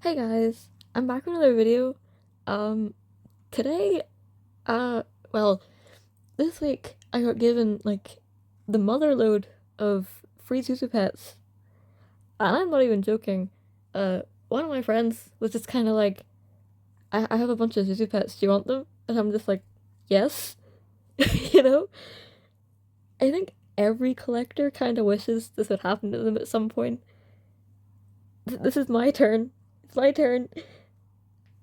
Hey guys, I'm back with another video. Um, today, uh, well, this week I got given, like, the mother load of free Zhu Zhu pets. And I'm not even joking. One of my friends was just kind of like, I have a bunch of Zhu Zhu pets, do you want them? And I'm just like, yes. You know? I think every collector kind of wishes this would happen to them at some point. This is my turn. It's my turn.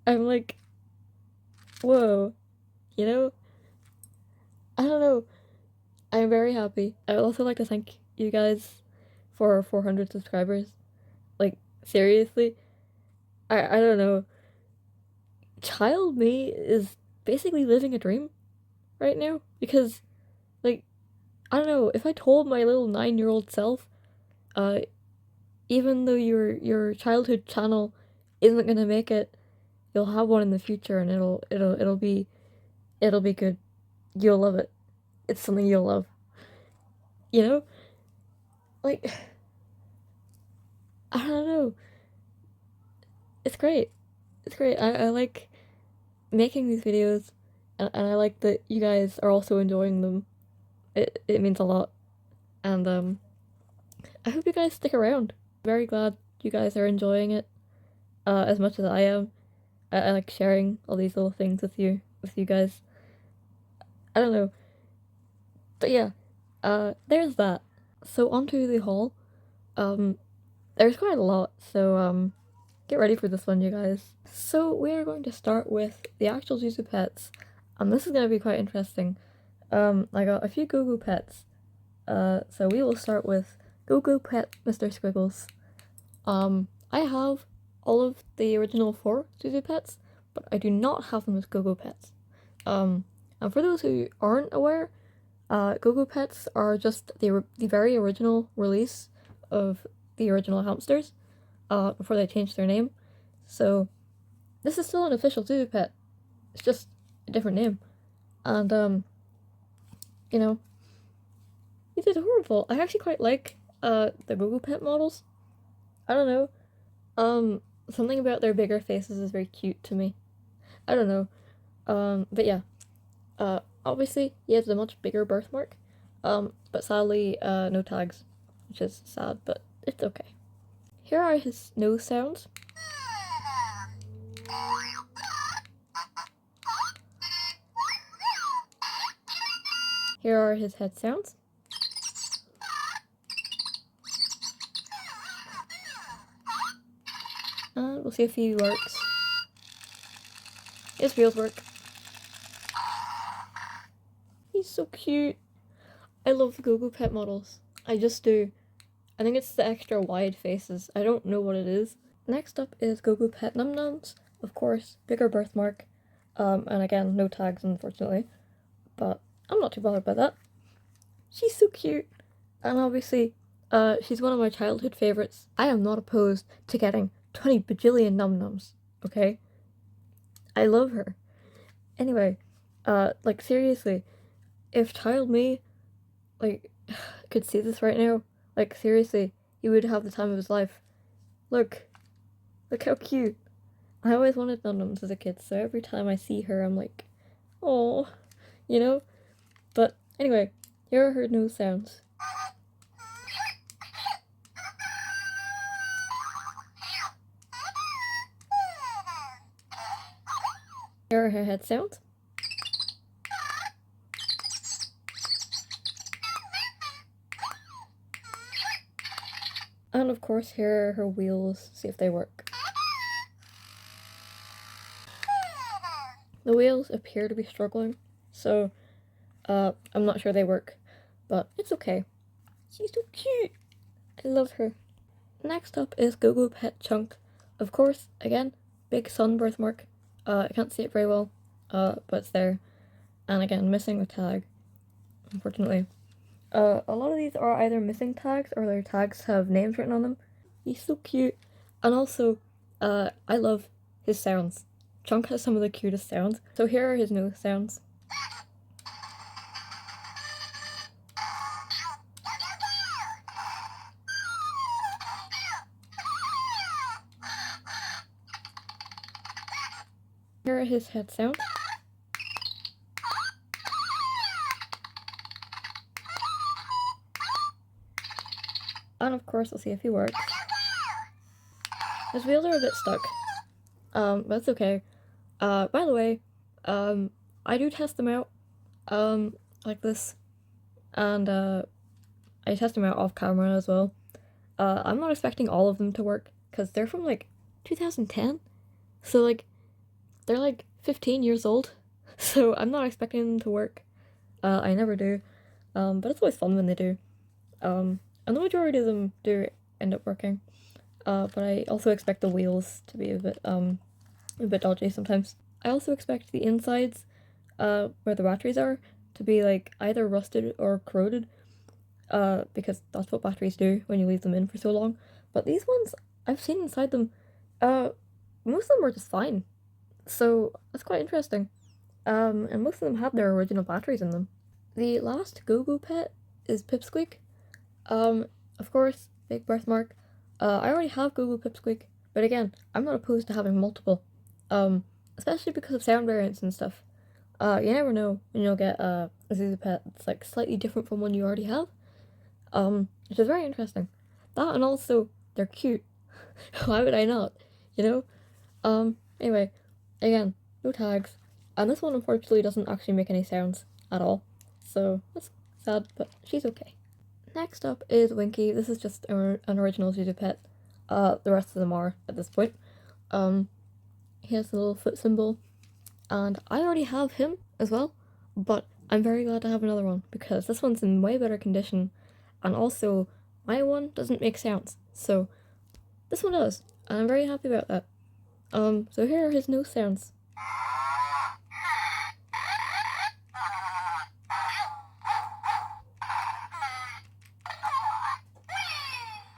I'm like, whoa, you know? I don't know. I'm very happy. I would also like to thank you guys for 400 subscribers. Like, seriously, I don't know. Child me is basically living a dream right now because, like, I don't know, if I told my little 9-year-old self, uh, even though your childhood channel isn't gonna make it, you'll have one in the future and it'll be good. You'll love it. It's something you'll love. You know? Like, I don't know. It's great. It's great. I like making these videos, and I like that you guys are also enjoying them. It means a lot, and I hope you guys stick around. Very glad you guys are enjoying it, as much as I am. I like sharing all these little things with you guys. I don't know, but yeah, there's that. So onto the haul. Um, there's quite a lot, so get ready for this one, you guys. So we are going to start with the actual Zhu Zhu pets, and this is going to be quite interesting. I got a few GoGo pets. So we will start with GoGo Pet Mr Squiggles. I have all of the original 4 Zhu Zhu pets, but I do not have them as GoGo pets. And for those who aren't aware, GoGo pets are just the very original release of the original hamsters, before they changed their name. So this is still an official Zhu Zhu pet. It's just a different name. And you know, it's adorable. I actually quite like the GoGo pet models. I don't know. Something about their bigger faces is very cute to me. I don't know. But yeah. Obviously he has a much bigger birthmark. But sadly, no tags, which is sad, but it's okay. Here are his nose sounds. Here are his head sounds. And we'll see if he works. His wheels work. He's so cute. I love the GoGo pet models. I just do. I think it's the extra wide faces. I don't know what it is. Next up is GoGo Pet Num Nums. Of course, bigger birthmark. And again, no tags, unfortunately. But I'm not too bothered by that. She's so cute. And obviously, she's one of my childhood favorites. I am not opposed to getting 20 bajillion Num Nums, okay? I love her. Anyway, like, seriously, if child me, like, could see this right now, like, seriously, he would have the time of his life. Look how cute. I always wanted Num Nums as a kid, so every time I see her, I'm like, oh, you know? But anyway, here are her nose sounds. Here are her head sounds. And of course, here are her wheels, see if they work. The wheels appear to be struggling, so I'm not sure they work, but it's okay. She's so cute. I love her. Next up is GoGo Pet Chunk. Of course, again, big sun birthmark. I can't see it very well, but it's there. And again, missing the tag, unfortunately. A lot of these are either missing tags or their tags have names written on them. He's so cute. And also, I love his sounds. Chunk has some of the cutest sounds. So here are his nose sounds. Here are his head sounds. And of course, we'll see if he works. His wheels are a bit stuck. That's okay. By the way, I do test them out, like this. And, I test them out off camera as well. I'm not expecting all of them to work, because they're from, like, 2010. So, like, they're, like, 15 years old. So I'm not expecting them to work. I never do. But it's always fun when they do. And the majority of them do end up working. But I also expect the wheels to be a bit dodgy sometimes. I also expect the insides, where the batteries are, to be, like, either rusted or corroded. Because that's what batteries do when you leave them in for so long. But these ones, I've seen inside them, most of them were just fine. So that's quite interesting. And most of them had their original batteries in them. The last GoGo pet is Pipsqueak. Of course, big birthmark. I already have GoGo Pipsqueak, but again, I'm not opposed to having multiple. Especially because of sound variants and stuff. You never know when you'll get a Zhu Zhu pet that's like slightly different from one you already have. Which is very interesting. That, and also, they're cute. Why would I not? You know? Anyway, again, no tags. And this one unfortunately doesn't actually make any sounds at all. So, that's sad, but she's okay. Next up is Winkie. This is just an original Zhu Zhu pet. The rest of them are at this point. He has a little foot symbol. And I already have him as well. But I'm very glad to have another one, because this one's in way better condition. And also, my one doesn't make sounds. So, this one does. And I'm very happy about that. So here are his nose sounds.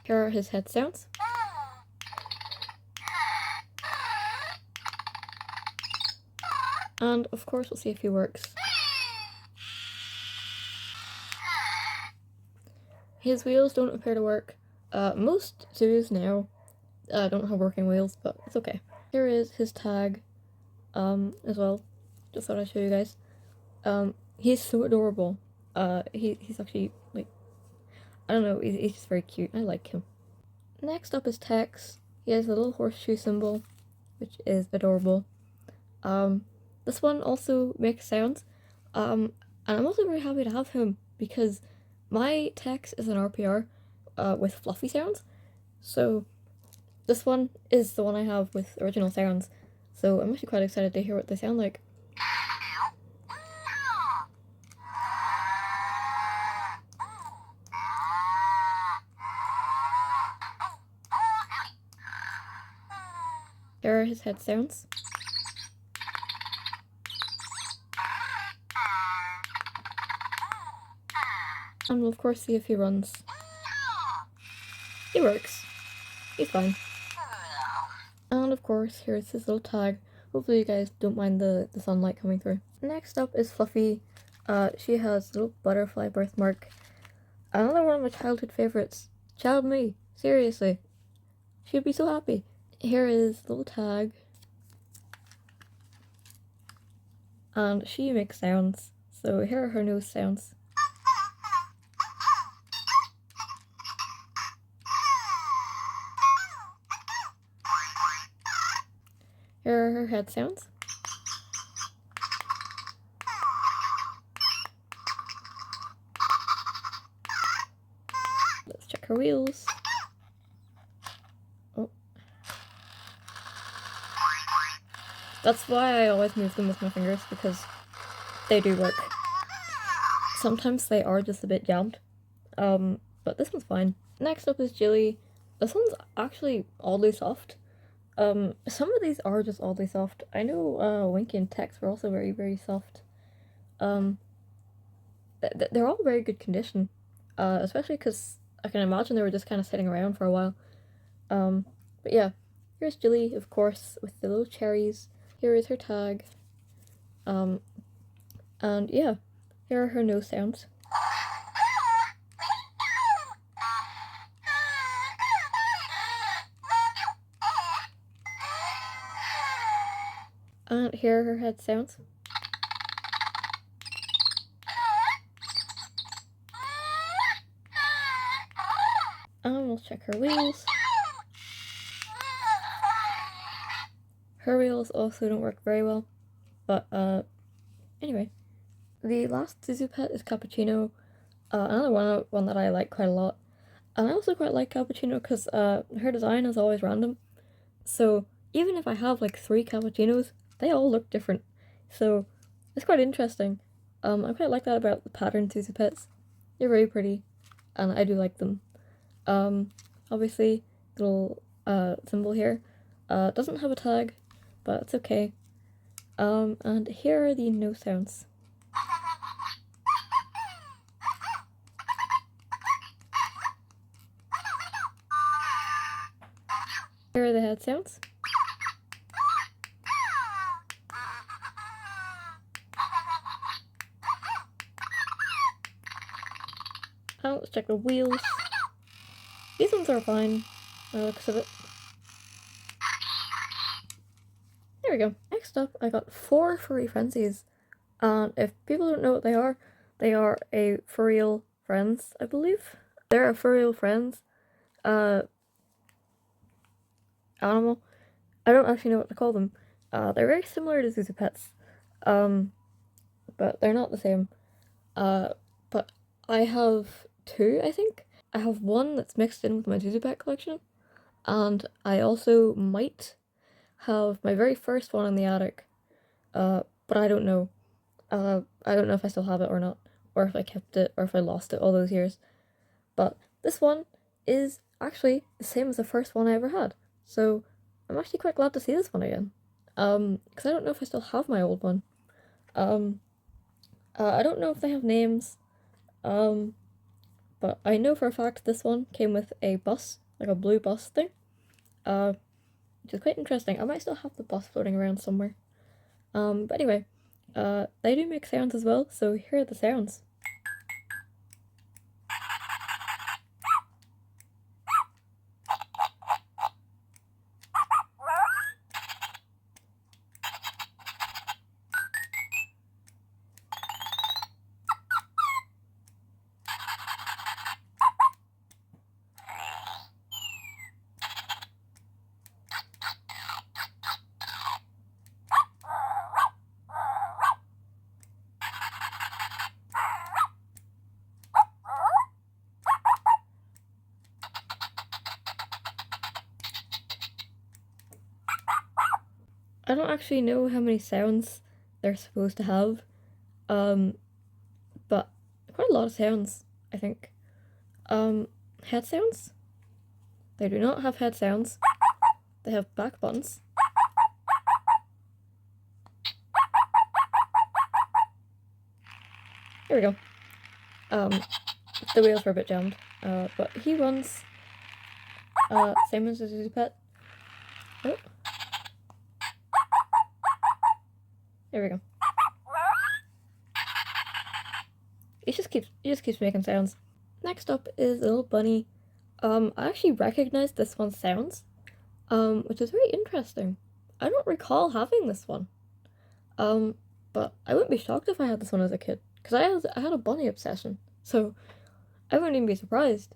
Here are his head sounds. And of course, we'll see if he works. His wheels don't appear to work. Most zoos now don't have working wheels, but it's okay. Here is his tag, as well. Just thought I'd show you guys. He's so adorable. He's actually, like, I don't know, he's just very cute. I like him. Next up is Tex. He has a little horseshoe symbol, which is adorable. This one also makes sounds. And I'm also very happy to have him, because my Tex is an RPR, with fluffy sounds. So this one is the one I have with original sounds. So I'm actually quite excited to hear what they sound like. Here are his head sounds. And we'll of course see if he runs. He works. He's fine. And of course, here's his little tag. Hopefully you guys don't mind the sunlight coming through. Next up is Fluffy. She has a little butterfly birthmark. Another one of my childhood favorites. Child me. Seriously. She'd be so happy. Here is the little tag. And she makes sounds. So here are her nose sounds. Here are her head sounds. Let's check her wheels. Oh. That's why I always move them with my fingers, because they do work. Sometimes they are just a bit jammed. But this one's fine. Next up is Jilly. This one's actually oddly soft. Some of these are just oddly soft. I know Winkie and Tex were also very, very soft. They're all very good condition. Especially because I can imagine they were just kind of sitting around for a while. But yeah, here's Jilly, of course, with the little cherries. Here is her tag. And yeah, here are her nose sounds. And here her head sounds. And we'll check her wheels. Her wheels also don't work very well, but anyway. The last Zhu Zhu pet is Cappuccino, another one that I like quite a lot. And I also quite like Cappuccino because her design is always random. So even if I have like 3 Cappuccinos, they all look different. So it's quite interesting. I quite like that about the pattern Zhu Zhu pets. They're very pretty, and I do like them. Obviously, little symbol here doesn't have a tag, but it's okay. And here are the no sounds. Here are the head sounds. And let's check the wheels. These ones are fine, by the looks of it. There we go. Next up, I got 4 Furry Frenzies. And if people don't know what they are a furriel friends, I believe. They're a furriel friends animal. I don't actually know what to call them. They're very similar to Zhu Zhu pets, but they're not the same. But I have 2, I think. I have one that's mixed in with my Zhu Zhu pet collection, and I also might have my very first one in the attic, but I don't know. I don't know if I still have it or not, or if I kept it, or if I lost it all those years. But this one is actually the same as the first one I ever had, so I'm actually quite glad to see this one again. Because I don't know if I still have my old one. I don't know if they have names, but I know for a fact this one came with a bus, like a blue bus thing, which is quite interesting. I might still have the bus floating around somewhere. But anyway, they do make sounds as well, so here are the sounds. I don't actually know how many sounds they're supposed to have, but quite a lot of sounds, I think. Head sounds? They do not have head sounds. They have back buttons. Here we go. The wheels were a bit jammed, but he runs, same as a Zhu Zhu pet. Oh. There we go. He just keeps making sounds. Next up is a little bunny. I actually recognized this one's sounds, which is very interesting. I don't recall having this one. But I wouldn't be shocked if I had this one as a kid, because I had a bunny obsession, so I wouldn't even be surprised.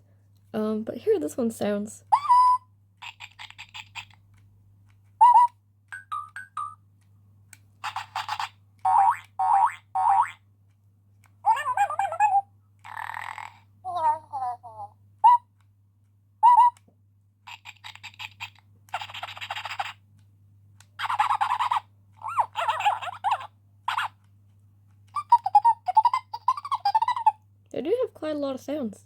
But here are this one's sounds. They do have quite a lot of sounds.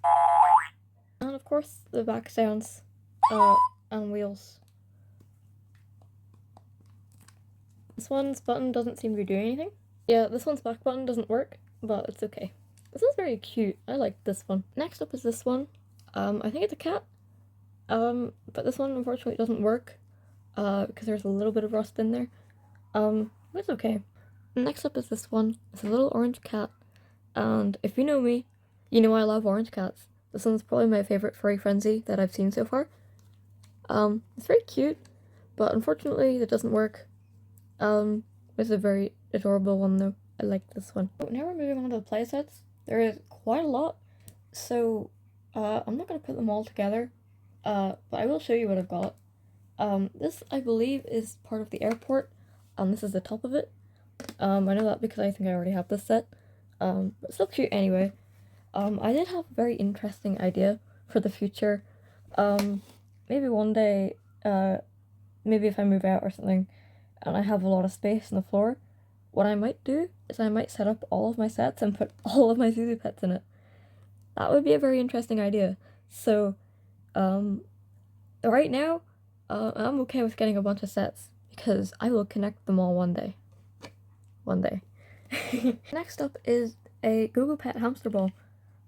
And of course, the back sounds, and wheels. This one's button doesn't seem to be doing anything. Yeah, this one's back button doesn't work, but it's okay. This one's very cute. I like this one. Next up is this one. I think it's a cat. But this one unfortunately doesn't work, because there's a little bit of rust in there. But it's okay. Next up is this one. It's a little orange cat, and if you know me, you know I love orange cats. This one's probably my favorite furry frenzy that I've seen so far. It's very cute, but unfortunately it doesn't work. It's a very adorable one though. I like this one. Now we're moving on to the playsets. There is quite a lot, so I'm not gonna put them all together, but I will show you what I've got. This I believe is part of the airport, and this is the top of it. I know that because I think I already have this set, but still cute anyway. I did have a very interesting idea for the future. Maybe one day, maybe if I move out or something, and I have a lot of space on the floor, what I might do is I might set up all of my sets and put all of my Zhu Zhu pets in it. That would be a very interesting idea. So, right now, I'm okay with getting a bunch of sets because I will connect them all one day. One day. Next up is a GoGo Pet hamster ball.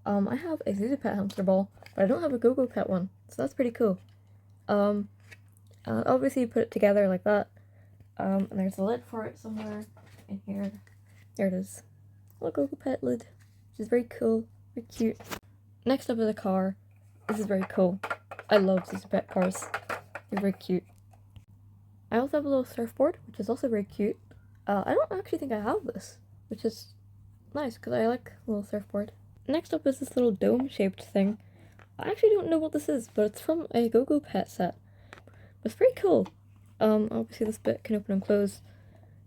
I have a Zhu Zhu Pet hamster ball, but I don't have a GoGo Pet one, so that's pretty cool. Obviously you put it together like that, and there's a lid for it somewhere in here. There it is. A little GoGo Pet lid, which is very cool, very cute. Next up is a car. This is very cool. I love Zhu Zhu Pet cars. They're very cute. I also have a little surfboard, which is also very cute. I don't actually think I have this, which is nice because I like a little surfboard. Next up is this little dome-shaped thing. I actually don't know what this is, but it's from a GoGo Pet set. It's pretty cool. Obviously this bit can open and close,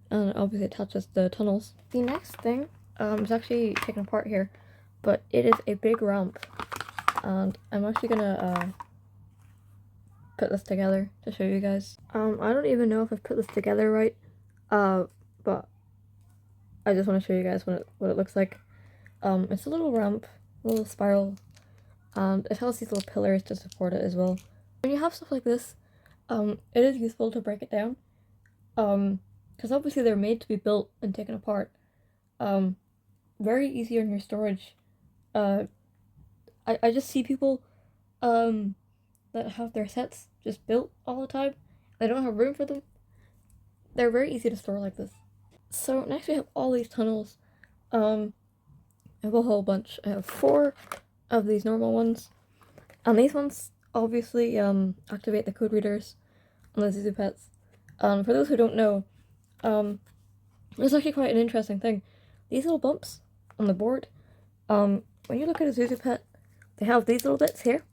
and it obviously attaches the tunnels. The next thing is actually taken apart here, but it is a big ramp, and I'm actually gonna put this together to show you guys. I don't even know if I've put this together right, but I just want to show you guys what it looks like. It's a little ramp, a little spiral, and it has these little pillars to support it as well. When you have stuff like this, it is useful to break it down, because obviously they're made to be built and taken apart. Very easy on your storage. I just see people, that have their sets just built all the time. They don't have room for them. They're very easy to store like this. So next we have all these tunnels. I have a whole bunch. I have 4 of these normal ones, and these ones obviously activate the code readers on the Zhu Zhu pets. For those who don't know, it's actually quite an interesting thing. These little bumps on the board, when you look at a Zhu Zhu pet, they have these little bits here.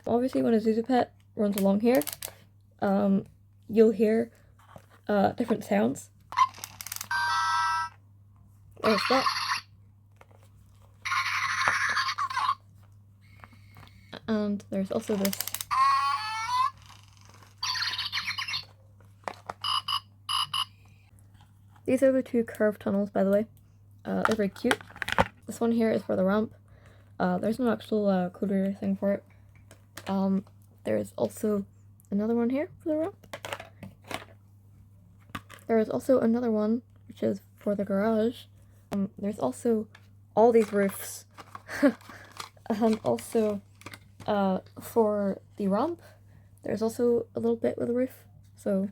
Obviously when a Zhu Zhu pet runs along here, you'll hear different sounds. There's that. And there's also this. These are the 2 curved tunnels, by the way. They're very cute. This one here is for the ramp. There's no actual code reader thing for it. There's also another one here for the ramp. There is also another one, which is for the garage. There's also all these roofs. And also, for the ramp, there's also a little bit with a roof. So,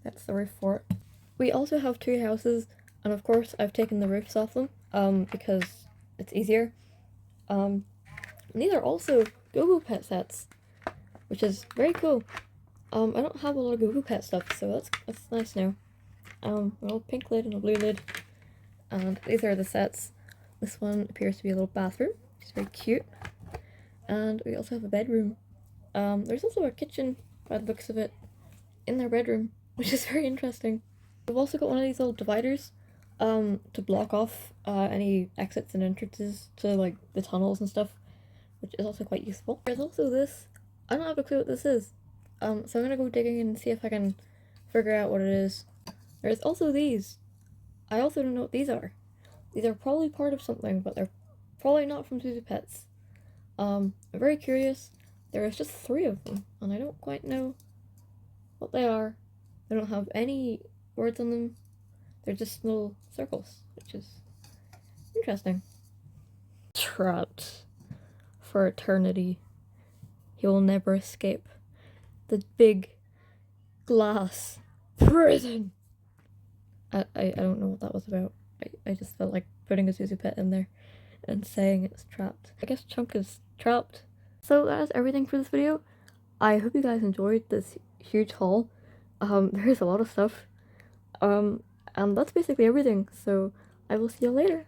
that's the roof for it. We also have 2 houses, and of course I've taken the roofs off them, because it's easier. And these are also GoGo Pet sets, which is very cool. I don't have a lot of GoGo Pet stuff, so that's nice now. A little pink lid and a blue lid, and these are the sets. This one appears to be a little bathroom, which is very cute. And we also have a bedroom. There's also a kitchen, by the looks of it, in their bedroom, which is very interesting. We've also got one of these little dividers, to block off any exits and entrances to like the tunnels and stuff, which is also quite useful. There's also this. I don't have a clue what this is, so I'm gonna go digging and see if I can figure out what it is. There's also these. I also don't know what these are. These are probably part of something, but they're probably not from Zhu Zhu Pets. I'm very curious. There is just 3 of them, and I don't quite know what they are. They don't have any words on them. They're just little circles, which is interesting. Trapped for eternity. He will never escape the big glass prison. I don't know what that was about. I just felt like putting a Zhu Zhu pet in there and saying it's trapped. I guess Chunk is trapped. So that is everything for this video. I hope you guys enjoyed this huge haul. There is a lot of stuff. And that's basically everything. So I will see you later.